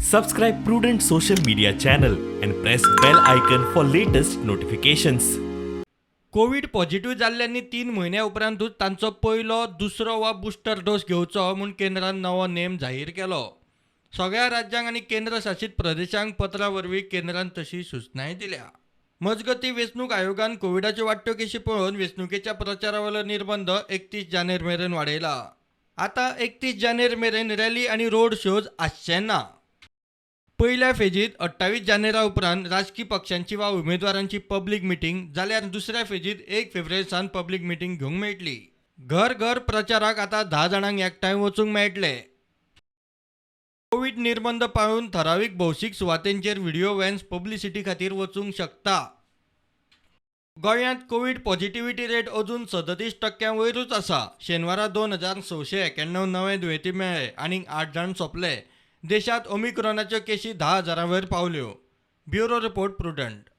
Subscribe Prudent social media channel and press bell icon for latest notifications. Covid positive जाल्ल्यांनी 3 म्हयन्या उपरांतूच तांचो पयलो दुसरो वा बुस्टर डोस घेवचो म्हूण केंद्रान नवो नेम जाहीर केलो. सगळ्या राज्यांक आनी केंद्र शासीत प्रदेशांक पत्रा वरवीं केंद्रान तशी सूचनाय दिल्या. मजगतीं वेंचणूक आयोगान कोविडाच्यो वाडट्यो केशी पळोवन वेंचणुकेच्या प्रचारावेलो निर्बंध 31 जानेर मेरेन वाडयला. आतां 31 जानेर मेरेन रॅली आनी रोड शोज आसचे ना. पहिल्या फेजीत 28 जानेरा उपरांत राजकीय पक्षांची वा उमेदवारांची पब्लीक मिटींग जाल्यार दुसऱ्या फेजीत 1 फेब्रुवारी सावन पब्लीक मिटींग घेवंक मेळटली. घर घर प्रचाराक आतां 10 जाणांक एकठांय वचूंक मेळटले. कोविड निर्बंध पाळून ठरावीक भौशीक सुवातेंचेर व्हिडिओ व्हॅन्स पब्लिसिटी खातीर वचूंक शकता. गोंयांत कोविड पॉझिटिव्हिटी रेट अजून 37% वयरूच आसा. शेनवारा 2691 नवे दुयेंती मेळ्ळे आनीक 8 जाण सोंपले. देशांत ओमिक्रॉनाच्यो केशी 10,000 वयर पावल्यो. Bureau report prudent.